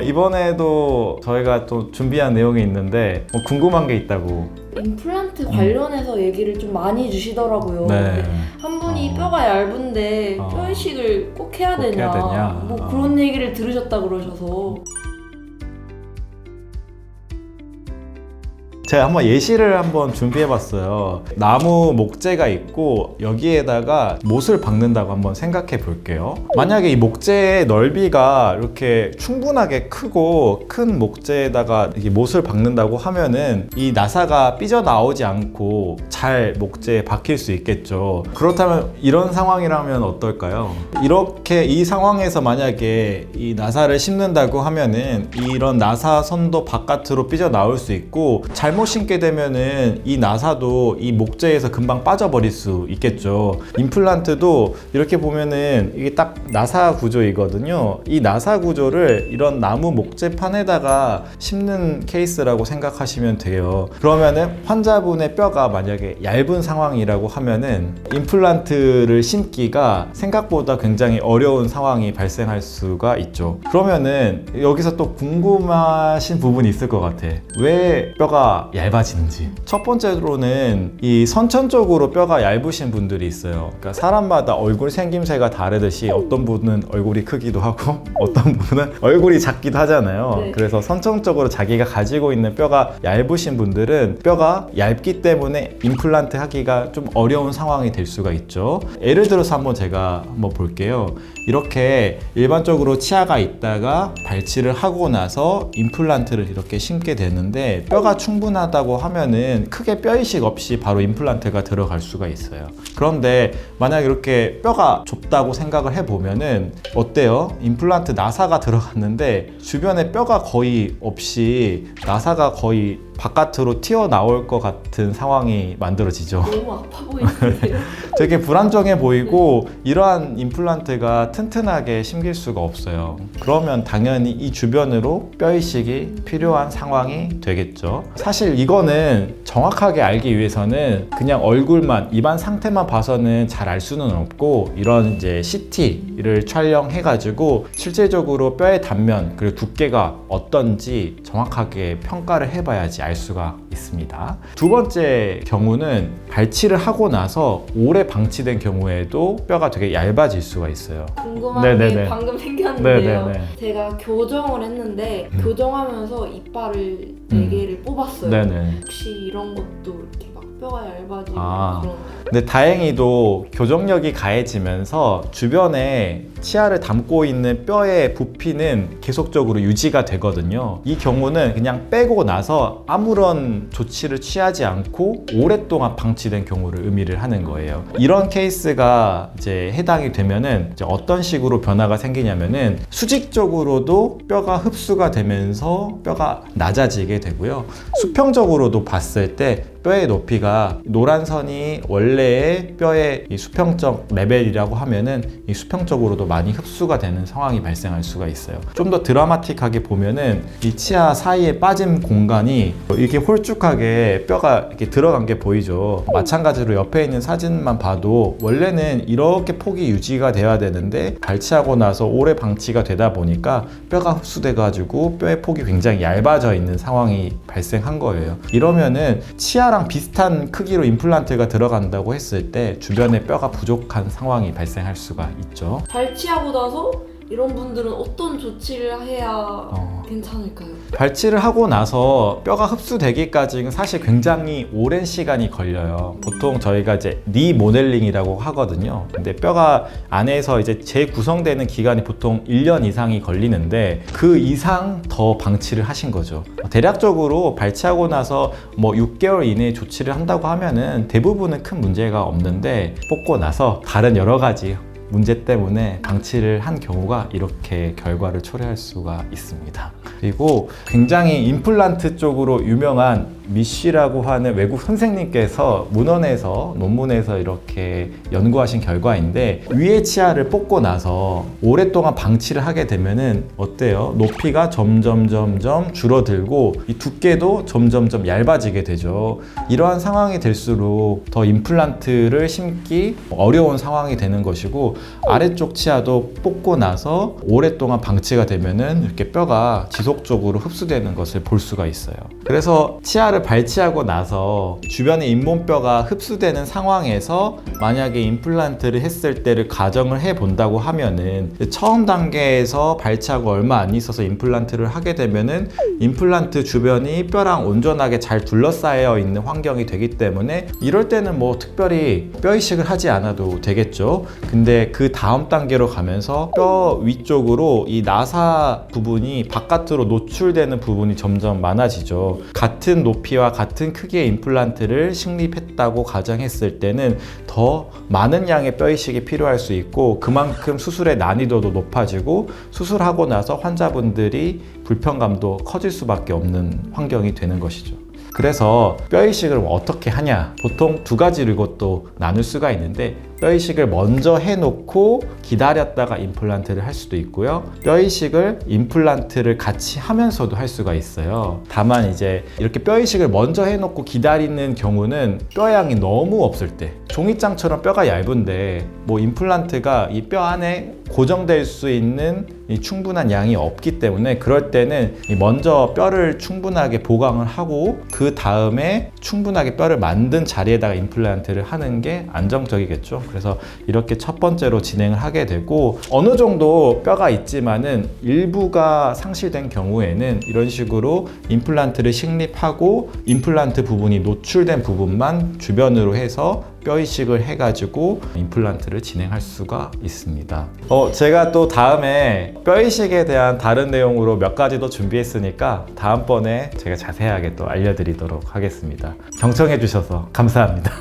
이번에도 저희가 또 준비한 내용이 있는데 궁금한 게 있다고. 임플란트 관련해서 얘기를 좀 많이 주시더라고요. 네. 한 분이 뼈가 얇은데 뼈 이식을 꼭 해야 되냐, 뭐 그런 얘기를 들으셨다 그러셔서. 제가 한번 예시를 한번 준비해봤어요. 나무 목재가 있고 여기에다가 못을 박는다고 한번 생각해 볼게요. 만약에 이 목재의 넓이가 이렇게 충분하게 크고 큰 목재에다가 이렇게 못을 박는다고 하면은 이 나사가 삐져나오지 않고 잘 목재에 박힐 수 있겠죠. 그렇다면 이런 상황이라면 어떨까요? 이렇게 이 상황에서 만약에 이 나사를 심는다고 하면은 이런 나사선도 바깥으로 삐져나올 수 있고 잘못 심게 되면은 이 나사도 이 목재에서 금방 빠져버릴 수 있겠죠. 임플란트도 이렇게 보면은 이게 딱 나사 구조이거든요. 이 나사 구조를 이런 나무 목재판에다가 심는 케이스라고 생각하시면 돼요. 그러면은 환자분의 뼈가 만약에 얇은 상황이라고 하면은 임플란트를 심기가 생각보다 굉장히 어려운 상황이 발생할 수가 있죠. 그러면은 여기서 또 궁금하신 부분이 있을 것 같아. 왜 뼈가 얇아지는지. 첫 번째로는 이 선천적으로 뼈가 얇으신 분들이 있어요. 그러니까 사람마다 얼굴 생김새가 다르듯이 어떤 분은 얼굴이 크기도 하고 어떤 분은 얼굴이 작기도 하잖아요. 네. 그래서 선천적으로 자기가 가지고 있는 뼈가 얇으신 분들은 뼈가 얇기 때문에 임플란트 하기가 좀 어려운 상황이 될 수가 있죠. 예를 들어서 제가 한번 볼게요. 이렇게 일반적으로 치아가 있다가 발치를 하고 나서 임플란트를 이렇게 심게 되는데 뼈가 충분하다고 하면은 크게 뼈 이식 없이 바로 임플란트가 들어갈 수가 있어요. 그런데 만약 이렇게 뼈가 좁다고 생각을 해보면은 어때요? 임플란트 나사가 들어갔는데 주변에 뼈가 거의 없이 나사가 거의 바깥으로 튀어나올 것 같은 상황이 만들어지죠. 너무 아파 보이는데요? 되게 불안정해 보이고 이러한 임플란트가 튼튼하게 심길 수가 없어요. 그러면 당연히 이 주변으로 뼈 이식이 필요한 상황이 되겠죠. 사실 이거는 정확하게 알기 위해서는 그냥 얼굴만, 입안 상태만 봐서는 잘 알 수는 없고 이런 이제 CT를 촬영해 가지고 실제적으로 뼈의 단면 그리고 두께가 어떤지 정확하게 평가를 해봐야지 알 수가 있습니다. 두 번째 경우는 발치를 하고 나서 오래 방치된 경우에도 뼈가 되게 얇아질 수가 있어요. 궁금한 게 방금 생겼는데요. 네네네. 제가 교정을 했는데 교정하면서 이빨을 4개를 뽑았어요. 네네. 혹시 이런 것도 이렇게 막 뼈가 얇아지고 그런. 근데 다행히도 교정력이 가해지면서 주변에 치아를 담고 있는 뼈의 부피는 계속적으로 유지가 되거든요. 이 경우는 그냥 빼고 나서 아무런 조치를 취하지 않고 오랫동안 방치된 경우를 의미를 하는 거예요. 이런 케이스가 이제 해당이 되면은 이제 어떤 식으로 변화가 생기냐면은 수직적으로도 뼈가 흡수가 되면서 뼈가 낮아지게 되고요. 수평적으로도 봤을 때 뼈의 높이가 노란 선이 원래의 뼈의 이 수평적 레벨이라고 하면은 이 수평적으로도 많이 흡수가 되는 상황이 발생할 수가 있어요. 좀 더 드라마틱하게 보면은 이 치아 사이에 빠진 공간이 이렇게 홀쭉하게 뼈가 이렇게 들어간 게 보이죠. 마찬가지로 옆에 있는 사진만 봐도 원래는 이렇게 폭이 유지가 돼야 되는데 발치하고 나서 오래 방치가 되다 보니까 뼈가 흡수돼 가지고 뼈의 폭이 굉장히 얇아져 있는 상황이 발생한 거예요. 이러면은 치아랑 비슷한 크기로 임플란트가 들어간다고 했을 때 주변에 뼈가 부족한 상황이 발생할 수가 있죠. 발치하고 나서 이런 분들은 어떤 조치를 해야 괜찮을까요? 발치를 하고 나서 뼈가 흡수되기까지는 사실 굉장히 오랜 시간이 걸려요. 보통 저희가 이제 리모델링이라고 하거든요. 근데 뼈가 안에서 이제 재구성되는 기간이 보통 1년 이상이 걸리는데 그 이상 더 방치를 하신 거죠. 대략적으로 발치하고 나서 뭐 6개월 이내에 조치를 한다고 하면은 대부분은 큰 문제가 없는데 뽑고 나서 다른 여러 가지 문제 때문에 방치를 한 경우가 이렇게 결과를 초래할 수가 있습니다. 그리고 굉장히 임플란트 쪽으로 유명한 미쉬라고 하는 외국 선생님께서 문헌에서 논문에서 이렇게 연구하신 결과인데, 위의 치아를 뽑고 나서 오랫동안 방치를 하게 되면은 어때요? 높이가 점점 줄어들고 이 두께도 점점 얇아지게 되죠. 이러한 상황이 될수록 더 임플란트를 심기 어려운 상황이 되는 것이고, 아래쪽 치아도 뽑고 나서 오랫동안 방치가 되면은 이렇게 뼈가 지속적으로 흡수되는 것을 볼 수가 있어요. 그래서 치아를 발치하고 나서 주변의 잇몸뼈가 흡수되는 상황에서 만약에 임플란트를 했을 때를 가정을 해 본다고 하면은, 처음 단계에서 발치하고 얼마 안 있어서 임플란트를 하게 되면은 임플란트 주변이 뼈랑 온전하게 잘 둘러싸여 있는 환경이 되기 때문에 이럴 때는 뭐 특별히 뼈 이식을 하지 않아도 되겠죠. 근데 그 다음 단계로 가면서 뼈 위쪽으로 이 나사 부분이 바깥으로 노출되는 부분이 점점 많아지죠. 같은 높이와 같은 크기의 임플란트를 식립했다고 가정했을 때는 더 많은 양의 뼈 이식이 필요할 수 있고, 그만큼 수술의 난이도도 높아지고 수술하고 나서 환자분들이 불편감도 커질 수밖에 없는 환경이 되는 것이죠. 그래서 뼈 이식을 어떻게 하냐, 보통 두 가지로 이것도 나눌 수가 있는데, 뼈 이식을 먼저 해놓고 기다렸다가 임플란트를 할 수도 있고요, 뼈 이식을 임플란트를 같이 하면서도 할 수가 있어요. 다만 이제 이렇게 뼈 이식을 먼저 해놓고 기다리는 경우는 뼈 양이 너무 없을 때, 종이장처럼 뼈가 얇은데 뭐 임플란트가 이 뼈 안에 고정될 수 있는 이 충분한 양이 없기 때문에, 그럴 때는 먼저 뼈를 충분하게 보강을 하고 그 다음에 충분하게 뼈를 만든 자리에다가 임플란트를 하는 게 안정적이겠죠. 그래서 이렇게 첫 번째로 진행을 하게 되고, 어느 정도 뼈가 있지만은 일부가 상실된 경우에는 이런 식으로 임플란트를 식립하고 임플란트 부분이 노출된 부분만 주변으로 해서 뼈 이식을 해가지고 임플란트를 진행할 수가 있습니다. 제가 또 다음에 뼈 이식에 대한 다른 내용으로 몇 가지 더 준비했으니까 다음번에 제가 자세하게 또 알려드리도록 하겠습니다. 경청해 주셔서 감사합니다.